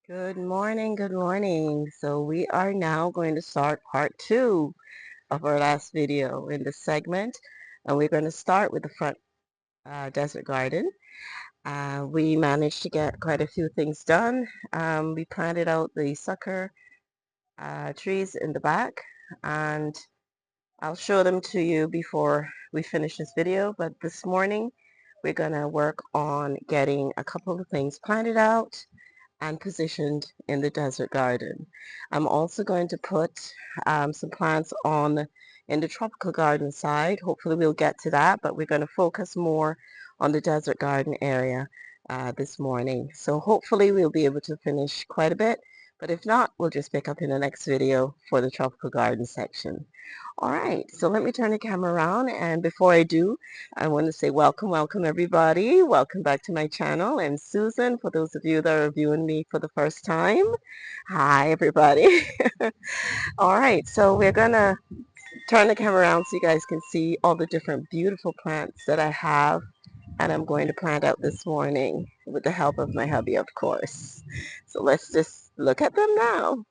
Good morning, good morning. So we are now going to start part two of our last video in this segment, and we're going to start with the front desert garden. We managed to get quite a few things done. We planted out the sucker trees in the back, and I'll show them to you before we finish this video, but this morning we're going to work on getting a couple of things planted out and positioned in the desert garden. I'm also going to put some plants on in the tropical garden side. Hopefully we'll get to that, but we're going to focus more on the desert garden area this morning. So hopefully we'll be able to finish quite a bit, but if not, we'll just pick up in the next video for the tropical garden section. All right, so let me turn the camera around, and before I do, I want to say welcome everybody. Welcome back to my channel. And Susan, for those of you that are viewing me for the first time, hi everybody. All right, so we're gonna turn the camera around so you guys can see all the different beautiful plants that I have and I'm going to plant out this morning with the help of my hubby, of course. So let's just look at them now.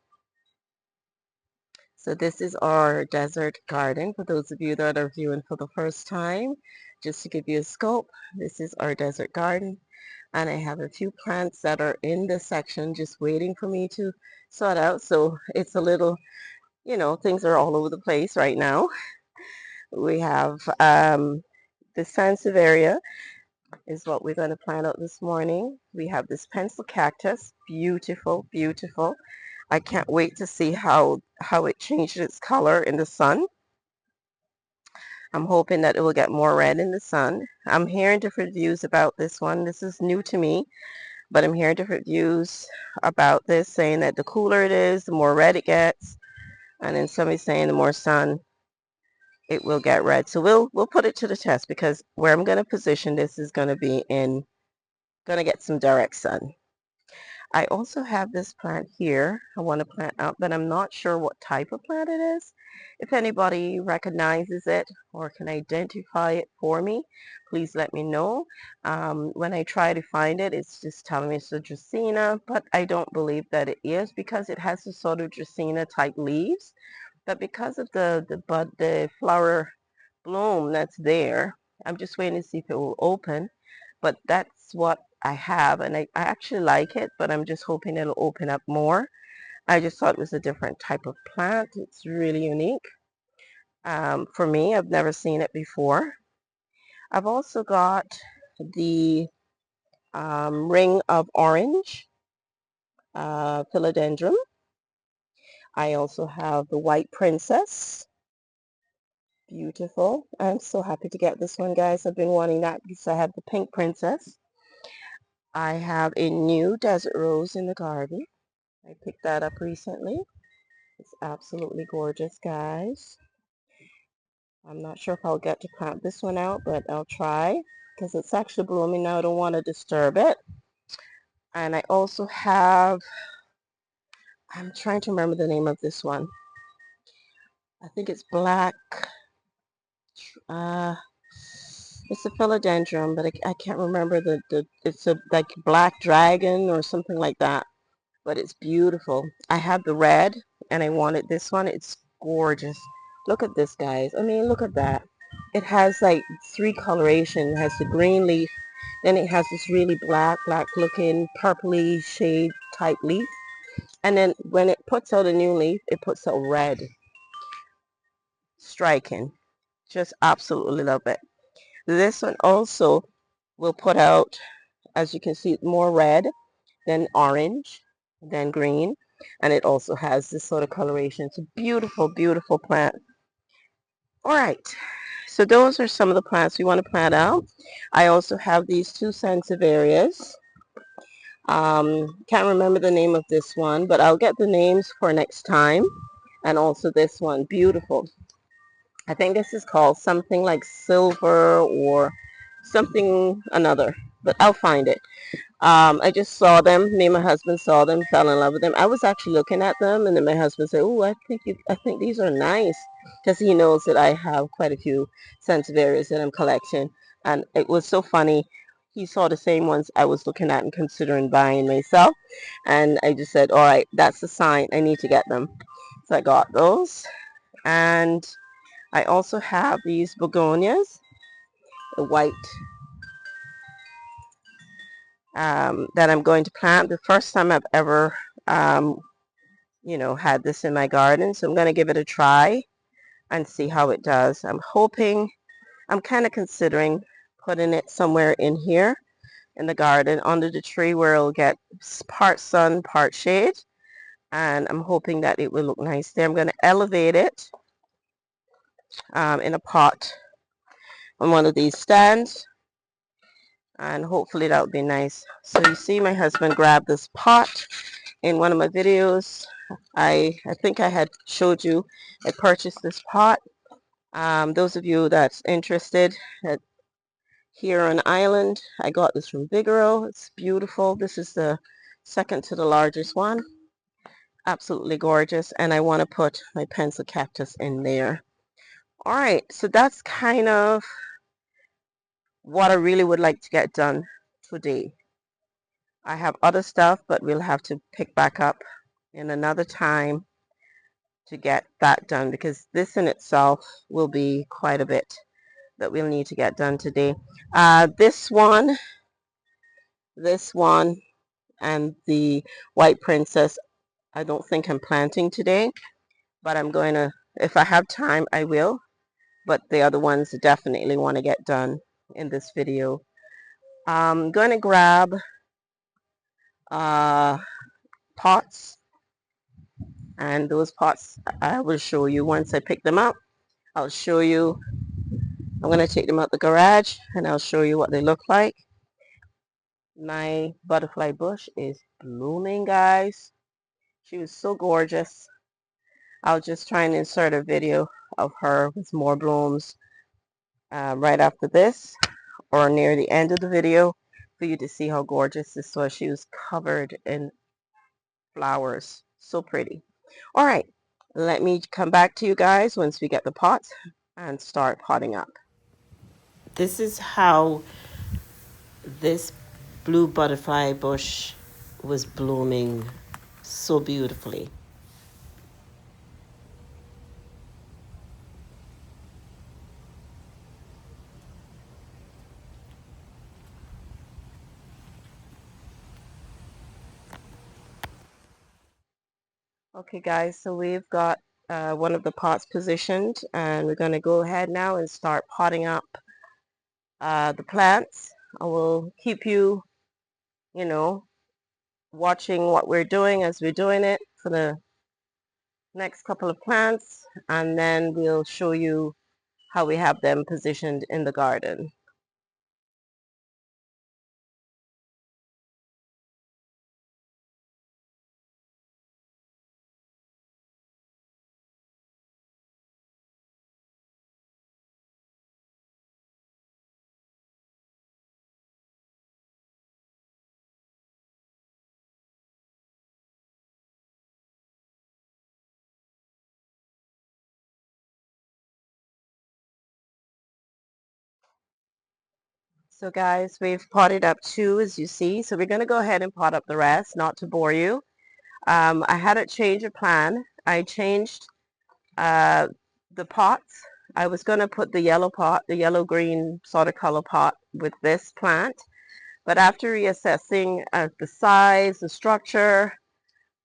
So this is our desert garden. For those of you that are viewing for the first time, just to give you a scope, this is our desert garden. And I have a few plants that are in this section just waiting for me to sort out. So it's a little, things are all over the place right now. We have the Sansevieria is what we're going to plant out this morning. We have this pencil cactus, beautiful, beautiful. I can't wait to see how it changes its color in the sun. I'm hoping that it will get more red in the sun. I'm hearing different views about this one. This is new to me, but I'm hearing different views about this, saying that the cooler it is, the more red it gets, and then somebody saying the more sun it will get red. So we'll put it to the test because where I'm going to position this is going to be going to get some direct sun. I also have this plant here I want to plant out, but I'm not sure what type of plant it is. If anybody recognizes it or can identify it for me, please let me know. When I try to find it, it's just telling me it's a Dracaena, but I don't believe that it is because it has the sort of Dracaena type leaves. But because of the flower bloom that's there, I'm just waiting to see if it will open. But that's what I have, and I actually like it, but I'm just hoping it'll open up more. I just thought it was a different type of plant. It's really unique. For me, I've never seen it before. I've also got the ring of orange philodendron. I also have the white princess. Beautiful. I'm so happy to get this one, guys. I've been wanting that because I have the pink princess. I have a new desert rose in the garden. I picked that up recently. It's absolutely gorgeous, guys. I'm not sure if I'll get to plant this one out, but I'll try because it's actually blooming now. I don't want to disturb it. And I also have, I'm trying to remember the name of this one. I think it's black, uh, it's a philodendron, but I can't remember it's a like black dragon or something like that. But it's beautiful. I have the red and I wanted this one. It's gorgeous. Look at this, guys. I mean, look at that. It has like three coloration. It has the green leaf, then it has this really black looking purpley shade type leaf. And then when it puts out a new leaf, it puts out red. Striking. Just absolutely love it. This one also will put out, as you can see, more red, then orange, then green, and it also has this sort of coloration. It's a beautiful, beautiful plant. All right, so those are some of the plants we want to plant out. I also have these two Sansevierias. Can't remember the name of this one, but I'll get the names for next time. And also this one, beautiful. I think this is called something like silver or something another, but I'll find it. I just saw them. Me and my husband saw them, fell in love with them. I was actually looking at them, and then my husband said, "Oh, I think these are nice," because he knows that I have quite a few Sansevierias that I'm collecting. And it was so funny. he saw the same ones I was looking at and considering buying myself. And I just said, all right, that's a sign. I need to get them. So I got those. And I also have these begonias, the white, that I'm going to plant. The first time I've ever, had this in my garden. So I'm going to give it a try and see how it does. I'm kind of considering putting it somewhere in here in the garden under the tree where it'll get part sun, part shade. And I'm hoping that it will look nice there. I'm going to elevate it in a pot on one of these stands, and hopefully that would be nice. So you see my husband grabbed this pot in one of my videos. I think I had showed you I purchased this pot. Those of you that's interested, here on Island, I got this from Vigoro. It's beautiful. This is the second to the largest one. Absolutely gorgeous. And I want to put my pencil cactus in there. All right, so that's kind of what I really would like to get done today. I have other stuff, but we'll have to pick back up in another time to get that done, because this in itself will be quite a bit that we'll need to get done today. This one, and the White Princess, I don't think I'm planting today, but I'm going to, if I have time, I will. But the other ones definitely want to get done in this video. I'm going to grab pots, and those pots I will show you once I pick them up. I'll show you. I'm going to take them out the garage and I'll show you what they look like. My butterfly bush is blooming, guys. She was so gorgeous. I'll just try and insert a video of her with more blooms right after this, or near the end of the video, for you to see how gorgeous this was. She was covered in flowers. So pretty. All right, let me come back to you guys once we get the pots and start potting up. This is how this blue butterfly bush was blooming so beautifully. Okay guys, so we've got one of the pots positioned, and we're going to go ahead now and start potting up the plants. I will keep you, watching what we're doing as we're doing it for the next couple of plants, and then we'll show you how we have them positioned in the garden. So guys, we've potted up 2, as you see. So we're going to go ahead and pot up the rest, not to bore you. I had a change of plan. I changed the pots. I was going to put the yellow pot, the yellow-green sort of color pot with this plant. But after reassessing the size, the structure,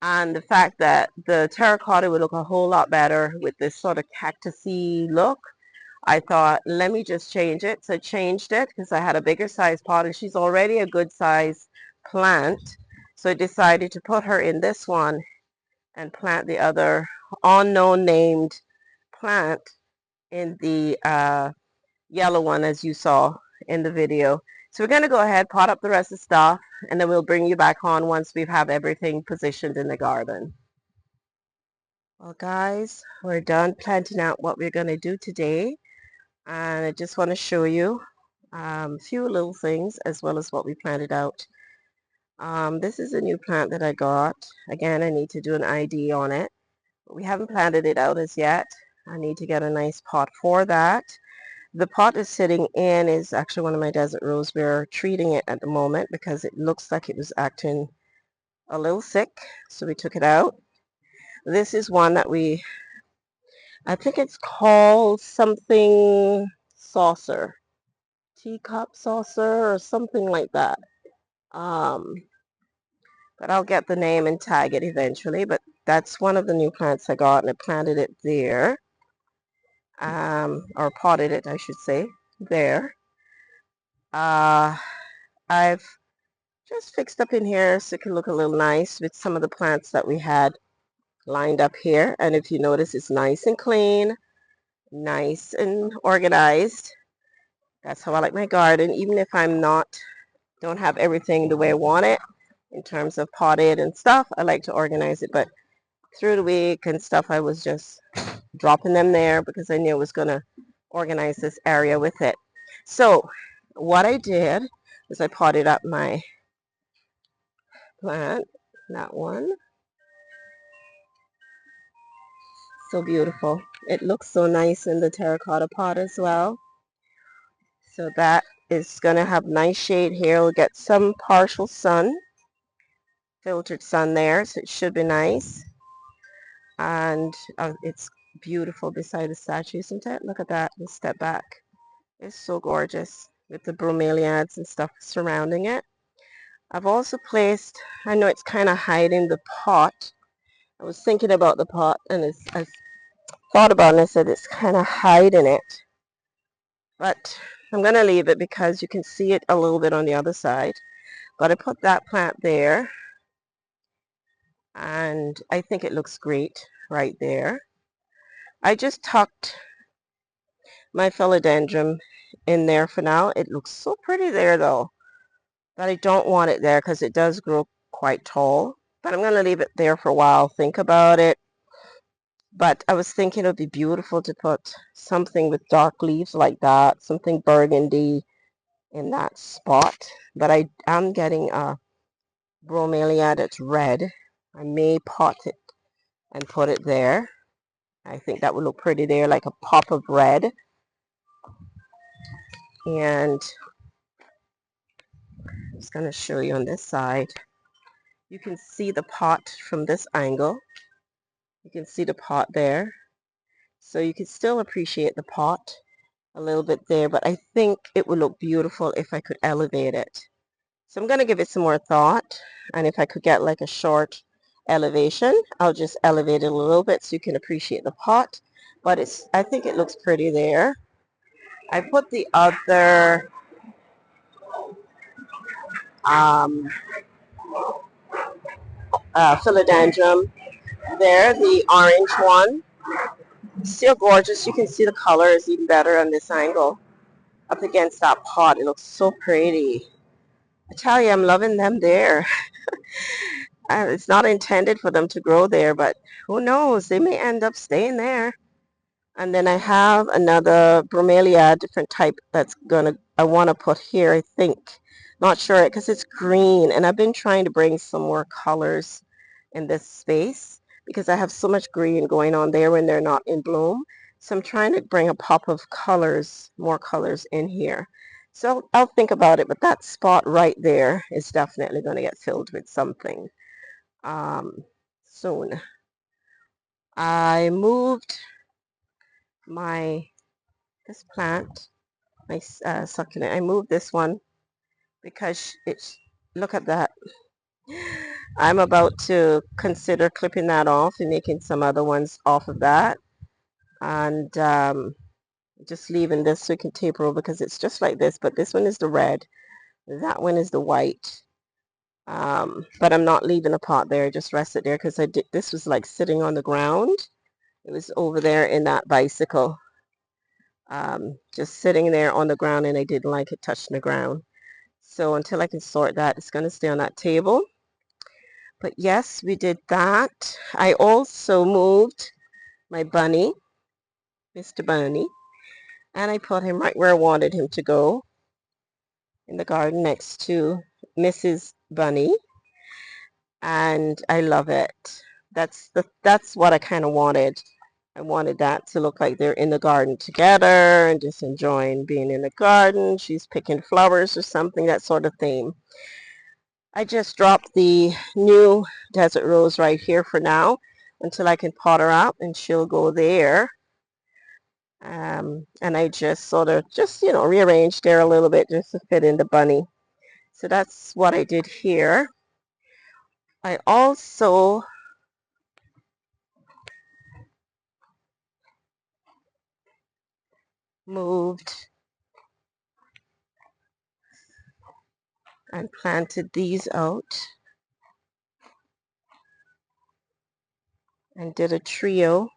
and the fact that the terracotta would look a whole lot better with this sort of cactusy look, I thought, let me just change it. So I changed it because I had a bigger size pot, and she's already a good size plant. So I decided to put her in this one and plant the other unknown named plant in the yellow one, as you saw in the video. So we're going to go ahead, pot up the rest of the stuff, and then we'll bring you back on once we have everything positioned in the garden. Well guys, we're done planting out what we're going to do today, and I just want to show you a few little things as well as what we planted out. This is a new plant that I got. Again, I need to do an ID on it. We haven't planted it out as yet. I need to get a nice pot for that. the pot is sitting in is actually one of my desert rose. We're treating it at the moment because it looks like it was acting a little sick, so we took it out. This is one that I think it's called something saucer, teacup saucer or something like that. But I'll get the name and tag it eventually. But that's one of the new plants I got, and I planted it there, or potted it, I should say, there. I've just fixed up in here so it can look a little nice with some of the plants that we had lined up here. And if you notice, it's nice and clean, nice and organized. That's how I like my garden, even if don't have everything the way I want it in terms of potted and stuff. I like to organize it, but through the week and stuff, I was just dropping them there because I knew I was going to organize this area with it. So what I did is I potted up my plant, that one. So beautiful. It looks so nice in the terracotta pot as well. So that is going to have nice shade here. We'll get some partial sun, filtered sun there, so it should be nice. And it's beautiful beside the statue, isn't it? Look at that. Let's step back. It's so gorgeous with the bromeliads and stuff surrounding it. I've also placed, I know it's kind of hiding the pot. I was thinking about the pot, and I thought about it and I said it's kind of hiding it. But I'm going to leave it because you can see it a little bit on the other side. But I put that plant there, and I think it looks great right there. I just tucked my philodendron in there for now. It looks so pretty there though, but I don't want it there because it does grow quite tall. But I'm going to leave it there for a while, think about it. But I was thinking it would be beautiful to put something with dark leaves like that, something burgundy in that spot. But I am getting a bromelia that's red. I may pot it and put it there. I think that would look pretty there, like a pop of red. And I'm just going to show you on this side. You can see the pot from this angle. You can see the pot there. So you can still appreciate the pot a little bit there, but I think it would look beautiful if I could elevate it. So I'm going to give it some more thought, and if I could get like a short elevation, I'll just elevate it a little bit so you can appreciate the pot. But I think it looks pretty there. I put the other philodendron there, the orange one. Still gorgeous. You can see the color is even better on this angle. Up against that pot, it looks so pretty. I tell you, I'm loving them there. It's not intended for them to grow there, but who knows? They may end up staying there. And then I have another bromelia, different type I want to put here, I think. Not sure, because it's green, and I've been trying to bring some more colors in this space because I have so much green going on there when they're not in bloom. So I'm trying to bring a pop of colors, more colors in here. So I'll think about it, but that spot right there is definitely going to get filled with something soon. I moved this plant, my succulent. I moved this one because look at that. I'm about to consider clipping that off and making some other ones off of that, and just leaving this so it can taper over because it's just like this, but this one is the red, that one is the white. But I'm not leaving a pot there. I just rested there because this was like sitting on the ground. It was over there in that bicycle, just sitting there on the ground, and I didn't like it touching the ground. So until I can sort that, it's going to stay on that table. But yes, we did that. I also moved my bunny, Mr. Bunny, and I put him right where I wanted him to go in the garden next to Mrs. Bunny, and I love it. That's what I kind of wanted. I wanted that to look like they're in the garden together and just enjoying being in the garden. She's picking flowers or something, that sort of theme. I just dropped the new desert rose right here for now until I can pot her up, and she'll go there. And I just sort of rearranged there a little bit just to fit in the bunny. So that's what I did here. I also moved and planted these out and did a trio.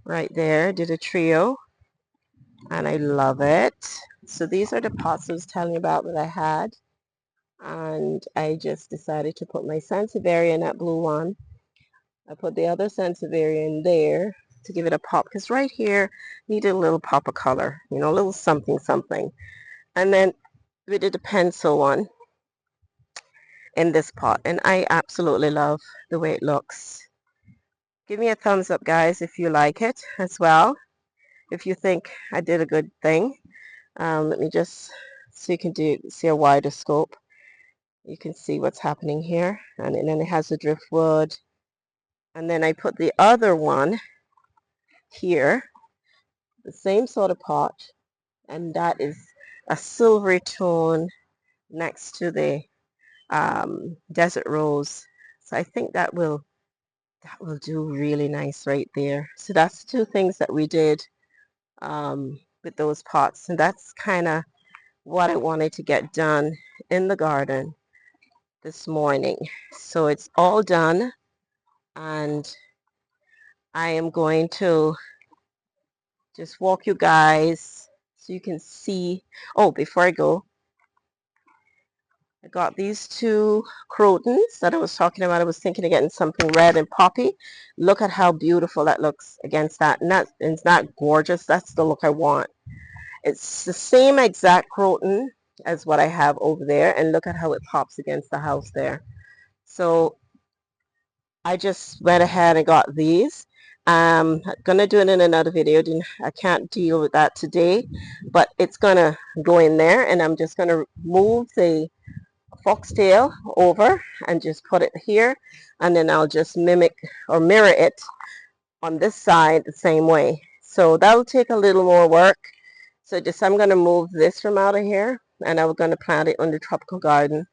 Right there, did a trio, and I love it. So these are the pots I was telling you about that I had, and I just decided to put my Sansevieria in that blue one. I put the other Sansevieria in there to give it a pop, because right here needed a little pop of color, a little something something. And then we did the pencil one in this pot, and I absolutely love the way it looks. Give me a thumbs up, guys, if you like it as well, if you think I did a good thing. Let me just, so you can see a wider scope. You can see what's happening here, and then it has the driftwood. And then I put the other one here, the same sort of pot, and that is a silvery tone next to the desert rose. So I think that will do really nice right there. So that's two things that we did with those pots, and that's kind of what I wanted to get done in the garden this morning. So it's all done, and I am going to just walk you guys so you can see. Oh, before I go, I got these two crotons that I was talking about. I was thinking of getting something red and poppy. Look at how beautiful that looks against that. And it's not gorgeous. That's the look I want. It's the same exact croton as what I have over there. And look at how it pops against the house there. So I just went ahead and got these. I'm going to do it in another video. I can't deal with that today. But it's going to go in there. And I'm just going to move the foxtail over and just put it here, and then I'll just mimic or mirror it on this side the same way. So that'll take a little more work. So I'm going to move this from out of here, and I'm going to plant it on the tropical garden,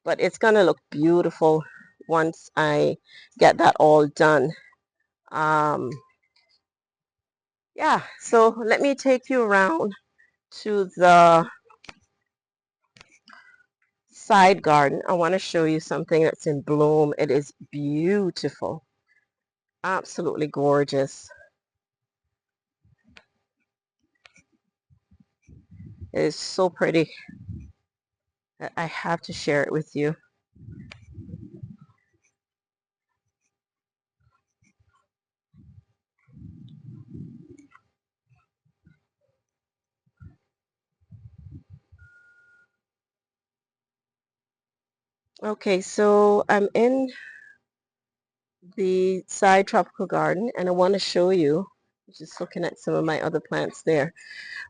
but it's going to look beautiful once I get that all done. Yeah, so let me take you around to the side garden. I want to show you something that's in bloom. It is beautiful. Absolutely gorgeous. It is so pretty that I have to share it with you. Okay, so I'm in the side tropical garden, and I want to show you, just looking at some of my other plants there.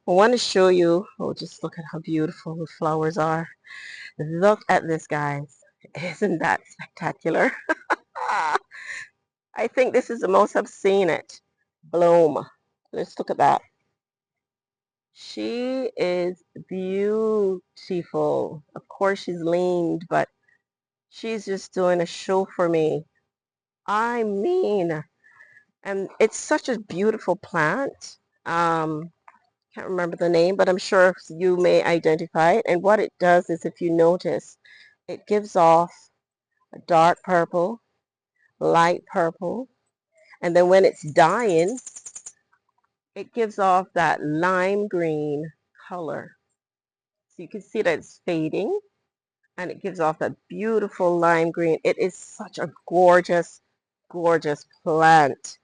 I want to show you, oh, just look at how beautiful the flowers are. Look at this, guys. Isn't that spectacular? I think this is the most I've seen it bloom. Let's look at that. She is beautiful. Of course, she's leaned, but she's just doing a show for me. I mean, and it's such a beautiful plant. Can't remember the name, but I'm sure you may identify it. And what it does is, if you notice, it gives off a dark purple, light purple, and then when it's dying, it gives off that lime green color. So you can see that it's fading, and it gives off that beautiful lime green. It is such a gorgeous, gorgeous plant.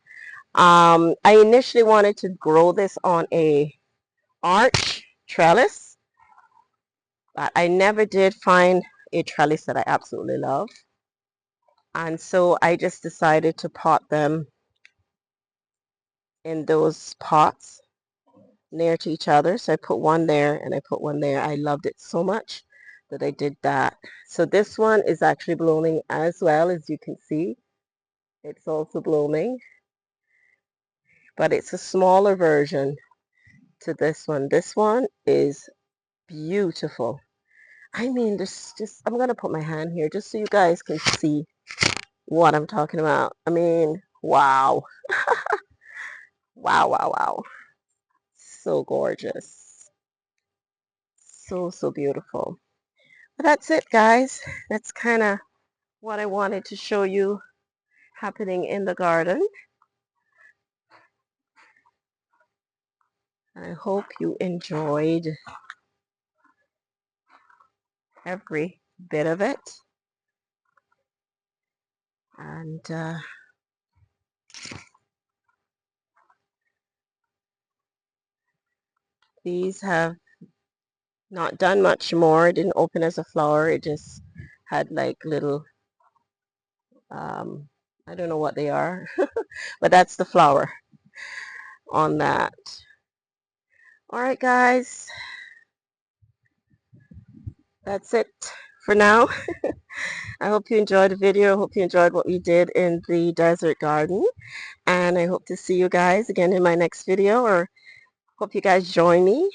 I initially wanted to grow this on a arch trellis, but I never did find a trellis that I absolutely love. And so I just decided to pot them in those pots near to each other. So I put one there and I put one there. I loved it so much that I did that. So this one is actually blooming as well, as you can see. It's also blooming, but it's a smaller version to this one. This one is beautiful. I mean, there's just, I'm going to put my hand here just so you guys can see what I'm talking about. I mean, wow. Wow, wow, wow. So gorgeous. So, so beautiful. But that's it, guys. That's kind of what I wanted to show you happening in the garden. I hope you enjoyed every bit of it. And these have not done much more. It didn't open as a flower. It just had like little, I don't know what they are, but that's the flower on that. All right, guys, that's it for now. I hope you enjoyed the video. I hope you enjoyed what we did in the desert garden. And I hope to see you guys again in my next video, or hope you guys join me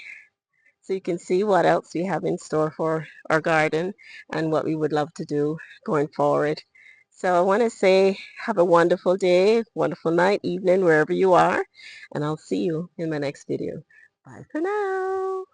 so you can see what else we have in store for our garden and what we would love to do going forward. So I want to say have a wonderful day, wonderful night, evening, wherever you are, and I'll see you in my next video. Bye for now.